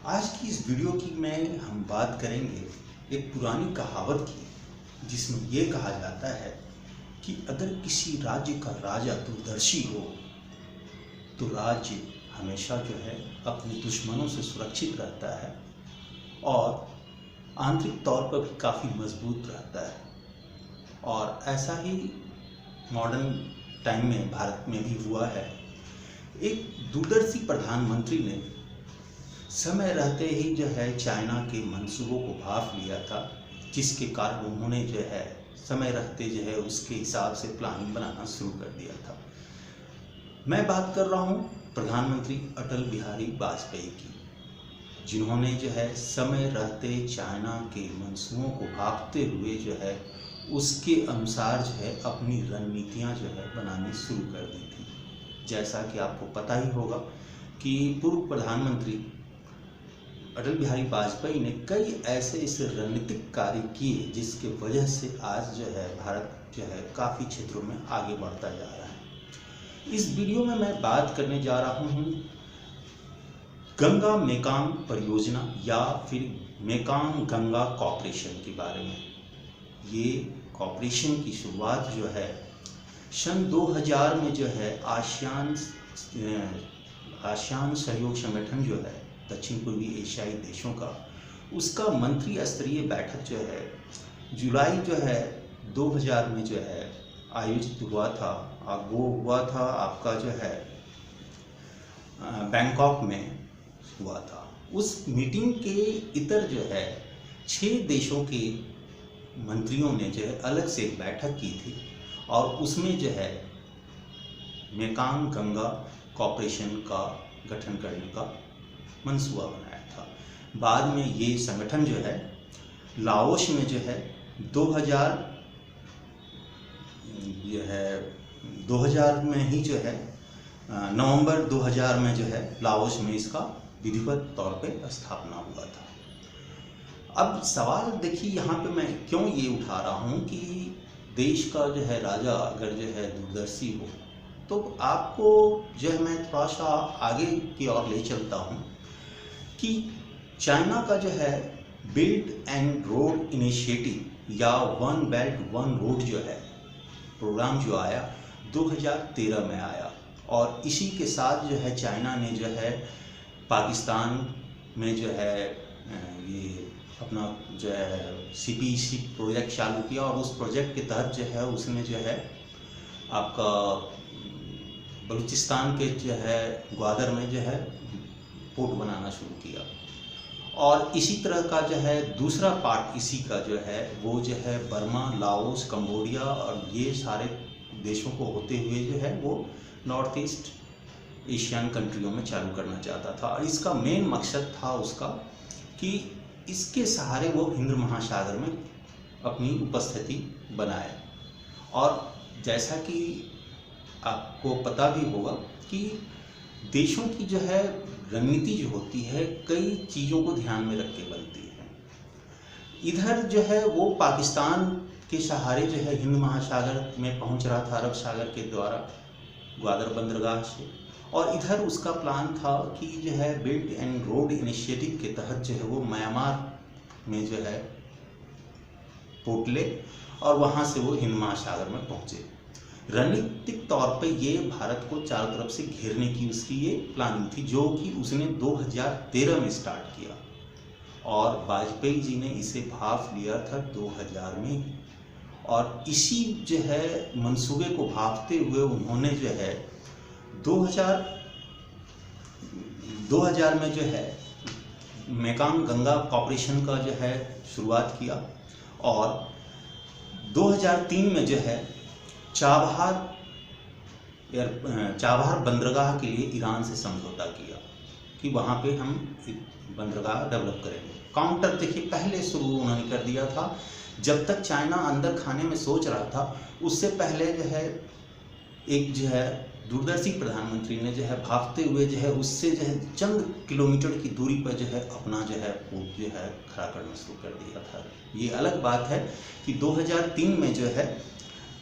आज की इस वीडियो की में हम बात करेंगे एक पुरानी कहावत की, जिसमें ये कहा जाता है कि अगर किसी राज्य का राजा दूरदर्शी हो तो राज्य हमेशा जो है अपने दुश्मनों से सुरक्षित रहता है और आंतरिक तौर पर भी काफ़ी मजबूत रहता है। और ऐसा ही मॉडर्न टाइम में भारत में भी हुआ है। एक दूरदर्शी प्रधानमंत्री ने समय रहते ही जो है चाइना के मंसूबों को भांप लिया था, जिसके कारण उन्होंने जो है समय रहते जो है उसके हिसाब से प्लानिंग बनाना शुरू कर दिया था। मैं बात कर रहा हूँ प्रधानमंत्री अटल बिहारी वाजपेयी की, जिन्होंने जो है समय रहते चाइना के मंसूबों को भांपते हुए जो है उसके अनुसार जो है अपनी रणनीतियाँ जो है बनानी शुरू कर दी थी। जैसा कि आपको पता ही होगा कि पूर्व प्रधानमंत्री अटल बिहारी वाजपेयी ने कई ऐसे रणनीतिक कार्य किए, जिसके वजह से आज जो है भारत जो है काफ़ी क्षेत्रों में आगे बढ़ता जा रहा है। इस वीडियो में मैं बात करने जा रहा हूँ गंगा मेकांग परियोजना या फिर मेकांग गंगा कॉर्पोरेशन के बारे में। ये कॉर्पोरेशन की शुरुआत जो है सन 2000 में जो है आसियान सहयोग संगठन जो है दक्षिण पूर्वी एशियाई देशों का, उसका मंत्री स्तरीय बैठक जो है जुलाई जो है 2000 में जो है आयोजित हुआ था। और वो हुआ था आपका जो है बैंकॉक में हुआ था। उस मीटिंग के इतर जो है 6 देशों के मंत्रियों ने जो है अलग से एक बैठक की थी और उसमें जो है मेकांग गंगा कॉर्पोरेशन का गठन करने का मंसूबा बनाया था। बाद में ये संगठन जो है लाओस में जो है 2000 में ही जो है नवंबर 2000 में जो है लाओस में इसका विधिवत तौर पे स्थापना हुआ था। अब सवाल देखिए यहाँ पे मैं क्यों ये उठा रहा हूँ कि देश का जो है राजा अगर जो है दूरदर्शी हो तो आपको जो है मैं थोड़ा सा आगे की ओर ले चलता हूँ कि चाइना का जो है बिल्ट एंड रोड इनिशिएटिव या वन बेल्ट वन रोड जो है प्रोग्राम जो आया 2013 में आया, और इसी के साथ जो है चाइना ने जो है पाकिस्तान में जो है ये अपना जो है CPEC प्रोजेक्ट चालू किया। और उस प्रोजेक्ट के तहत जो है उसने जो है आपका बलूचिस्तान के जो है ग्वादर में जो है पोर्ट बनाना शुरू किया। और इसी तरह का जो है दूसरा पार्ट इसी का जो है वो जो है बर्मा, लाओस, कंबोडिया और ये सारे देशों को होते हुए जो है वो नॉर्थ ईस्ट एशियन कंट्रियों में चालू करना चाहता था। और इसका मेन मकसद था उसका कि इसके सहारे वो हिंद महासागर में अपनी उपस्थिति बनाए। और जैसा कि आपको पता भी होगा कि देशों की जो है रणनीति जो होती है कई चीज़ों को ध्यान में रख के बनती है। इधर जो है वो पाकिस्तान के सहारे जो है हिंद महासागर में पहुंच रहा था अरब सागर के द्वारा ग्वादर बंदरगाह से, और इधर उसका प्लान था कि जो है बिल्ट एंड रोड इनिशिएटिव के तहत जो है वो म्यांमार में जो है पोर्ट ले और वहाँ से वो हिंद महासागर में पहुँचे। रणनीतिक तौर पे ये भारत को चारों तरफ से घेरने की उसकी ये प्लानिंग थी, जो कि उसने 2013 में स्टार्ट किया और वाजपेयी जी ने इसे भांप लिया था 2000 में। और इसी जो है मंसूबे को भांपते हुए उन्होंने जो है 2000 में जो है मेकांग गंगा कॉर्पोरेशन का जो है शुरुआत किया। और 2003 में जो है चाबहार बंदरगाह के लिए ईरान से समझौता किया कि वहाँ पे हम बंदरगाह डेवलप करेंगे। काउंटर देखिए पहले शुरू उन्होंने कर दिया था, जब तक चाइना अंदर खाने में सोच रहा था उससे पहले जो है एक जो है दूरदर्शी प्रधानमंत्री ने जो है भागते हुए जो है उससे जो है चंद किलोमीटर की दूरी पर जो है अपना जो है पोर्ट जो है खड़ा करना शुरू कर दिया था। ये अलग बात है कि 2003 में जो है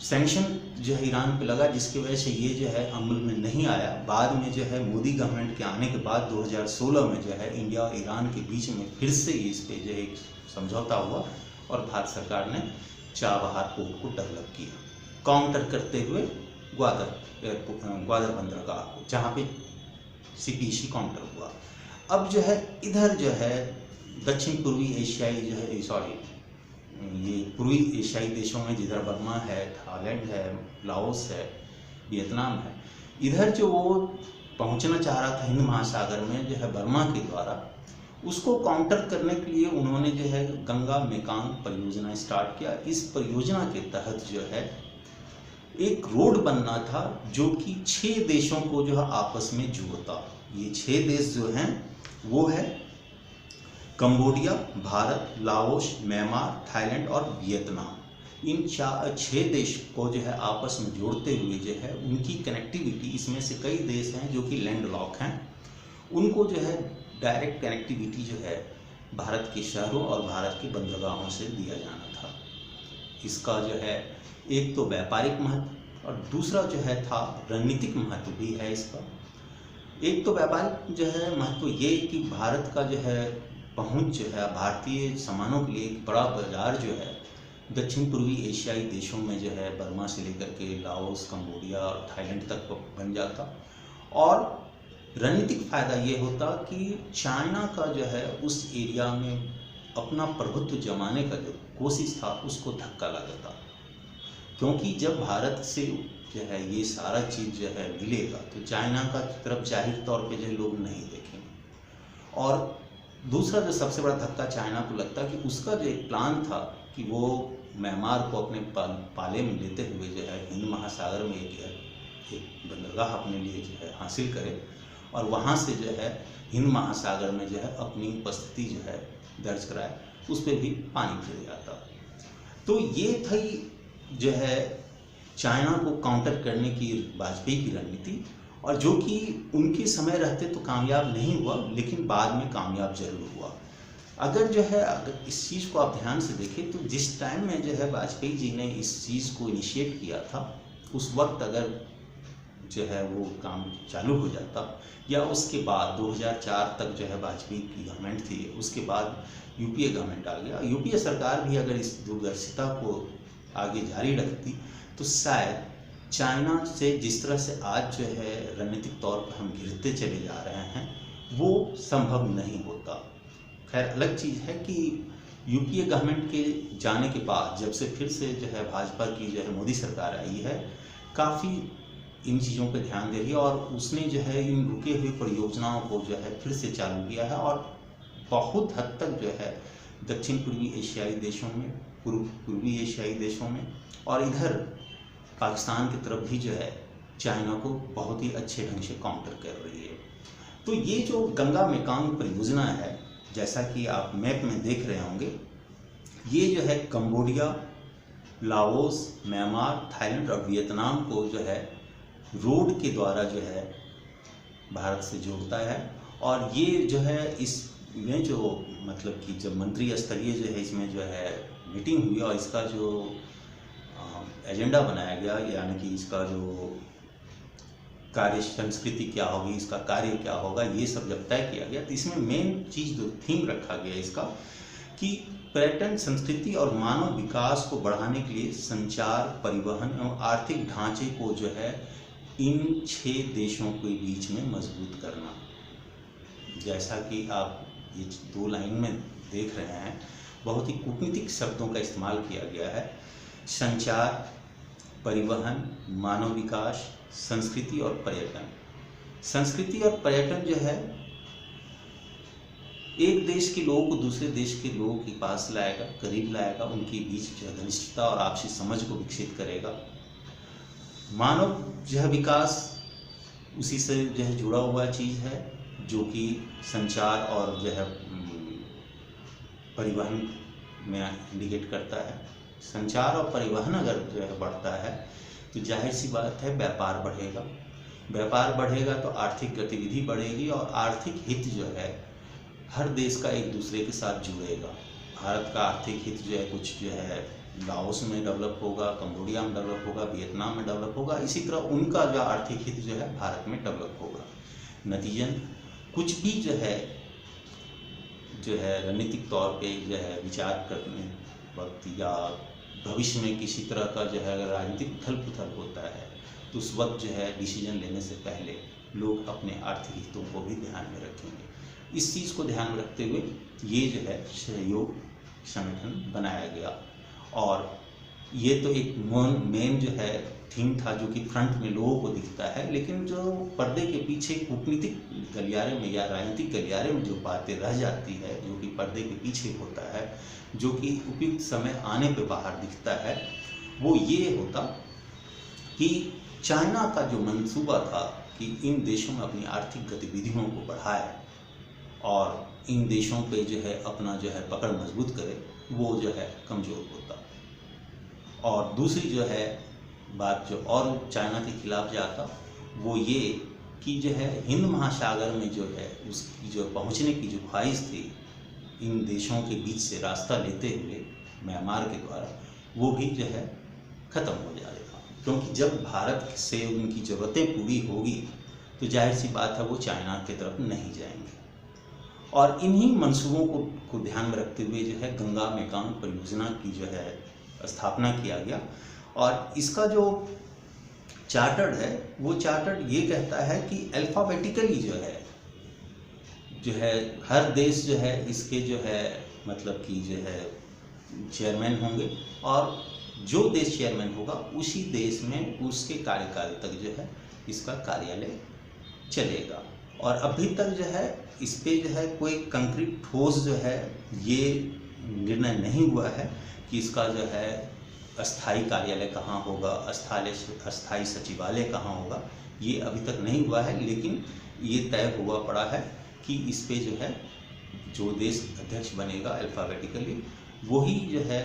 सैंक्शन जो है ईरान पे लगा, जिसकी वजह से ये जो है अमल में नहीं आया। बाद में जो है मोदी गवर्नमेंट के आने के बाद 2016 में जो है इंडिया और ईरान के बीच में फिर से इस पे जो है एक समझौता हुआ और भारत सरकार ने चाबहार पोर्ट को डेवलप किया, काउंटर करते हुए ग्वादर बंदरगाह को, जहाँ पे CPEC काउंटर हुआ। अब जो है इधर जो है दक्षिण पूर्वी एशियाई जो है ये पूर्वी एशियाई देशों में जिधर बर्मा है, थाईलैंड है, लाओस है, वियतनाम है, इधर जो वो पहुंचना चाह रहा था हिंद महासागर में जो है बर्मा के द्वारा, उसको काउंटर करने के लिए उन्होंने जो है गंगा मेकांग परियोजना स्टार्ट किया। इस परियोजना के तहत जो है एक रोड बनना था जो कि 6 देशों को जो है आपस में जोड़ता। ये 6 देश जो हैं वो है Cambodia, Bharat, Laos, Myanmar, Thailand और वियतनाम। इन 6 देश को जो है आपस में जोड़ते हुए जो है उनकी कनेक्टिविटी, इसमें से कई देश हैं जो कि लैंडलॉक हैं, उनको जो है डायरेक्ट कनेक्टिविटी जो है भारत के शहरों और भारत के बंदरगाहों से दिया जाना था। इसका जो है एक तो व्यापारिक महत्व और दूसरा जो है था रणनीतिक महत्व भी है इसका। एक तो व्यापारिक जो है महत्व ये कि भारत का जो है पहुंच जो है भारतीय सामानों के लिए एक बड़ा बाजार जो है दक्षिण पूर्वी एशियाई देशों में जो है बर्मा से लेकर के लाओस, कंबोडिया और थाईलैंड तक बन जाता। और रणनीतिक फ़ायदा ये होता कि चाइना का जो है उस एरिया में अपना प्रभुत्व जमाने का जो कोशिश था उसको धक्का लगता, क्योंकि जब भारत से जो है ये सारा चीज़ जो है मिलेगा तो चाइना का तरफ जाहिर तौर पे जो लोग नहीं देखेंगे। और दूसरा जो सबसे बड़ा धक्का चाइना को लगता कि उसका जो एक प्लान था कि वो म्यांमार को अपने पाले में लेते हुए जो है हिंद महासागर में एक बंदरगाह अपने लिए जो है हासिल करे और वहाँ से जो है हिंद महासागर में जो है अपनी उपस्थिति जो है दर्ज कराए, उस पर भी पानी फिर जाता। तो ये थी जो है चाइना को काउंटर करने की वाजपेयी की रणनीति, और जो कि उनके समय रहते तो कामयाब नहीं हुआ, लेकिन बाद में कामयाब जरूर हुआ। अगर इस चीज़ को आप ध्यान से देखें तो जिस टाइम में जो है वाजपेयी जी ने इस चीज़ को इनिशिएट किया था, उस वक्त अगर जो है वो काम चालू हो जाता, या उसके बाद 2004 तक जो है वाजपेयी की गवर्नमेंट थी, उसके बाद UPA गवर्नमेंट आ गया, UPA सरकार भी अगर इस दूरदर्शिता को आगे जारी रखती तो शायद चाइना से जिस तरह से आज जो है रणनीतिक तौर पर हम गिरते चले जा रहे हैं वो संभव नहीं होता। खैर अलग चीज़ है कि UPA गवर्नमेंट के जाने के बाद जब से फिर से जो है भाजपा की जो है मोदी सरकार आई है, काफ़ी इन चीज़ों पे ध्यान दे रही है और उसने जो है इन रुके हुए परियोजनाओं को जो है फिर से चालू किया है और बहुत हद तक जो है दक्षिण पूर्वी एशियाई देशों में, पूर्वी एशियाई देशों में और इधर पाकिस्तान की तरफ भी जो है चाइना को बहुत ही अच्छे ढंग से काउंटर कर रही है। तो ये जो गंगा मेकांग परियोजना है, जैसा कि आप मैप में देख रहे होंगे, ये जो है कंबोडिया, लाओस, म्यांमार, थाईलैंड और वियतनाम को जो है रोड के द्वारा जो है भारत से जोड़ता है। और ये जो है इसमें जो मतलब कि जब मंत्री स्तरीय जो है इसमें जो है मीटिंग हुई और इसका जो एजेंडा बनाया गया, यानी कि इसका जो कार्य संस्कृति क्या होगी, इसका कार्य क्या होगा, ये सब जब तय किया गया तो इसमें मेन चीज़ जो थीम रखा गया इसका कि पर्यटन, संस्कृति और मानव विकास को बढ़ाने के लिए संचार, परिवहन एवं आर्थिक ढांचे को जो है इन 6 देशों के बीच में मजबूत करना। जैसा कि आप ये 2 लाइन में देख रहे हैं, बहुत ही कूटनीतिक शब्दों का इस्तेमाल किया गया है। संचार, परिवहन, मानव विकास, संस्कृति और पर्यटन। संस्कृति और पर्यटन जो है एक देश के लोगों को दूसरे देश के लोगों के पास लाएगा, करीब लाएगा, उनके बीच जो है घनिष्ठता और आपसी समझ को विकसित करेगा। मानव जो है विकास उसी से जो है जुड़ा हुआ चीज़ है, जो कि संचार और जो है परिवहन में इंडिकेट करता है। संचार और परिवहन अगर जो है बढ़ता है तो जाहिर सी बात है व्यापार बढ़ेगा, व्यापार बढ़ेगा तो आर्थिक गतिविधि बढ़ेगी और आर्थिक हित जो है हर देश का एक दूसरे के साथ जुड़ेगा। भारत का आर्थिक हित जो है कुछ जो है लाओस में डेवलप होगा, कंबोडिया में डेवलप होगा, वियतनाम में डेवलप होगा, इसी तरह उनका जो आर्थिक हित जो है भारत में डेवलप होगा। नतीजन कुछ भी जो है रणनीतिक तौर पे जो है विचार करने वक्त या भविष्य में किसी तरह का जो है अगर राजनीतिक उथल पुथल होता है तो उस वक्त जो है डिसीजन लेने से पहले लोग अपने आर्थिक हितों को भी ध्यान में रखेंगे। इस चीज़ को ध्यान में रखते हुए ये जो है सहयोग संगठन बनाया गया। और ये तो एक मेन जो है थीम था जो कि फ्रंट में लोगों को दिखता है, लेकिन जो पर्दे के पीछे कूटनीतिक गलियारे में या राजनीतिक गलियारे में जो बातें रह जाती है, जो कि पर्दे के पीछे होता है, जो कि उपयुक्त समय आने पे बाहर दिखता है, वो ये होता कि चाइना का जो मंसूबा था कि इन देशों में अपनी आर्थिक गतिविधियों को बढ़ाए और इन देशों पे जो है अपना जो है पकड़ मजबूत करे, वो जो है कमज़ोर होता। और दूसरी जो है बात जो और चाइना के खिलाफ जाता वो ये कि जो है हिंद महासागर में जो है उसकी जो पहुंचने की जो ख्वाहिश थी इन देशों के बीच से रास्ता लेते हुए म्यांमार के द्वारा, वो भी जो है ख़त्म हो जाएगा। क्योंकि जब भारत से उनकी ज़रूरतें पूरी होगी तो जाहिर सी बात है वो चाइना की तरफ नहीं जाएंगे। और इन्हीं मंसूबों को ध्यान में रखते हुए जो है गंगा मेकांग परियोजना की जो है स्थापना किया गया। और इसका जो चार्टर्ड है वो चार्टर्ड ये कहता है कि अल्फ़ाबेटिकली जो है हर देश जो है इसके जो है मतलब कि जो है चेयरमैन होंगे और जो देश चेयरमैन होगा उसी देश में उसके कार्यकाल तक जो है इसका कार्यालय चलेगा। और अभी तक जो है इस पे जो है कोई कंक्रीट ठोस जो है ये निर्णय नहीं हुआ है कि इसका जो है अस्थाई कार्यालय कहाँ होगा, अस्थाई सचिवालय कहाँ होगा, ये अभी तक नहीं हुआ है। लेकिन ये तय हुआ पड़ा है कि इस पे जो है जो देश अध्यक्ष बनेगा अल्फ़ाबेटिकली वही जो है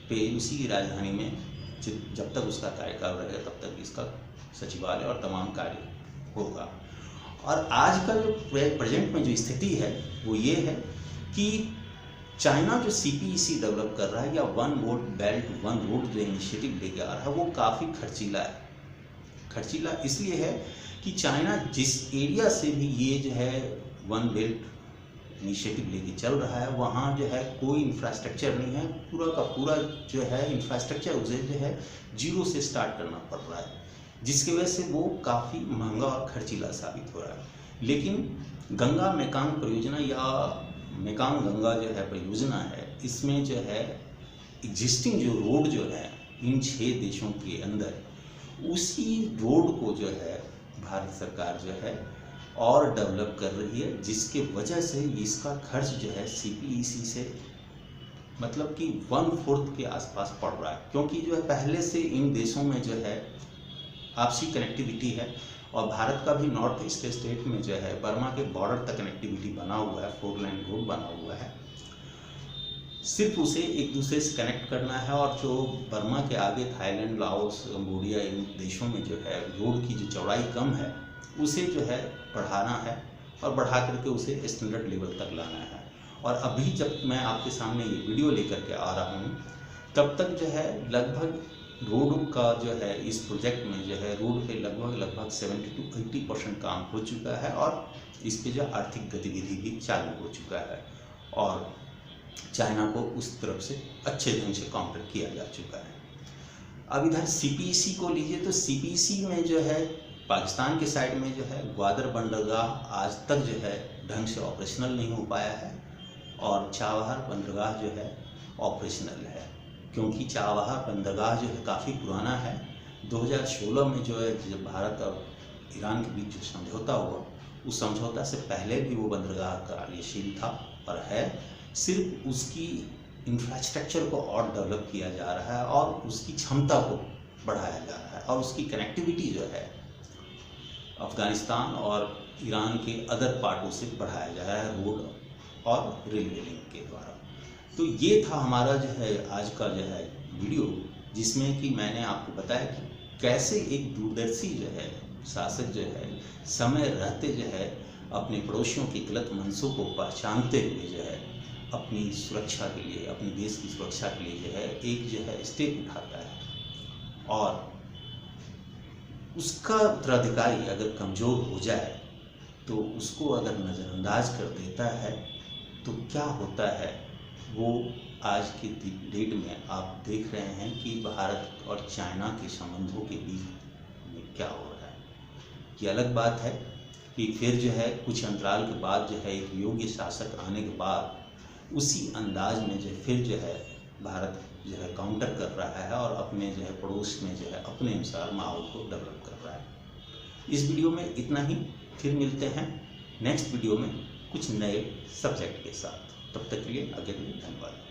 पे उसी की राजधानी में जब तक उसका कार्यकाल रहेगा तब तक इसका सचिवालय और तमाम कार्य होगा। और आज का जो प्रेजेंट में जो स्थिति है वो ये है कि चाइना जो CPEC डेवलप कर रहा है या one vote belt one road जो इनिशिएटिव लेके आ रहा है वो काफ़ी खर्चीला है। खर्चीला इसलिए है कि चाइना जिस एरिया से भी ये जो है वन बेल्ट इनिशिएटिव लेके चल रहा है वहाँ जो है कोई इंफ्रास्ट्रक्चर नहीं है, पूरा का पूरा जो है इंफ्रास्ट्रक्चर उसे जो है जीरो से स्टार्ट करना पड़ रहा है, जिसकी वजह से वो काफ़ी महंगा और खर्चीला साबित हो रहा है। लेकिन गंगा मेकांग परियोजना या मेकांग गंगा जो है परियोजना है, इसमें जो है एग्जिस्टिंग जो रोड जो है इन 6 देशों के अंदर उसी रोड को जो है भारत सरकार जो है और डेवलप कर रही है, जिसके वजह से इसका खर्च जो है CPEC से मतलब कि 1/4 के आसपास पड़ रहा है। क्योंकि जो है पहले से इन देशों में जो है आपसी कनेक्टिविटी है और भारत का भी नॉर्थ ईस्ट स्टेट में जो है बर्मा के बॉर्डर तक कनेक्टिविटी बना हुआ है, 4 लाइन रोड बना हुआ है। सिर्फ उसे एक दूसरे से कनेक्ट करना है और जो बर्मा के आगे थाईलैंड, लाओस, कंबोडिया इन देशों में जो है रोड की जो चौड़ाई कम है उसे जो है बढ़ाना है और बढ़ा करके उसे स्टैंडर्ड लेवल तक लाना है। और अभी जब मैं आपके सामने ये वीडियो लेकर के आ रहा हूँ तब तक जो है लगभग रोड का जो है इस प्रोजेक्ट में जो है रोड पे लगभग 70 to 80% काम हो चुका है और इस पे जो आर्थिक गतिविधि भी चालू हो चुका है और चाइना को उस तरफ से अच्छे ढंग से काउंटर किया जा चुका है। अब इधर CPEC को लीजिए तो CPEC में जो है पाकिस्तान के साइड में जो है ग्वादर बंदरगाह आज तक जो है ढंग से ऑपरेशनल नहीं हो पाया है और चाबहार बंदरगाह जो है ऑपरेशनल है। क्योंकि चाबहार बंदरगाह जो है काफ़ी पुराना है, 2016 में जो है जब भारत और ईरान के बीच जो समझौता हुआ उस समझौता से पहले भी वो बंदरगाह कार्यशील था और है। सिर्फ उसकी इंफ्रास्ट्रक्चर को और डेवलप किया जा रहा है और उसकी क्षमता को बढ़ाया जा रहा है और उसकी कनेक्टिविटी जो है अफ़गानिस्तान और ईरान के अदर पार्टों से बढ़ाया जा रहा है रोड और रेलवे लिंक के द्वारा। तो ये था हमारा जो है आज का जो है वीडियो, जिसमें कि मैंने आपको बताया कि कैसे एक दूरदर्शी जो है शासक जो है समय रहते जो है अपने पड़ोसियों के गलत मंशों को पहचानते हुए जो है अपनी सुरक्षा के लिए, अपने देश की सुरक्षा के लिए जो है एक जो है स्टेप उठाता है और उसका उत्तराधिकारी अगर कमज़ोर हो जाए तो उसको अगर नज़रअंदाज कर देता है तो क्या होता है वो आज की डेट में आप देख रहे हैं कि भारत और चाइना के संबंधों के बीच में क्या हो रहा है। ये अलग बात है कि फिर जो है कुछ अंतराल के बाद जो है एक योग्य शासक आने के बाद उसी अंदाज में जो फिर जो है भारत जो है काउंटर कर रहा है और अपने जो है पड़ोस में जो है अपने अनुसार माहौल को डेवलप कर रहा है। इस वीडियो में इतना ही, फिर मिलते हैं नेक्स्ट वीडियो में कुछ नए सब्जेक्ट के साथ। तब तक के लिए आगे के लिए धन्यवाद।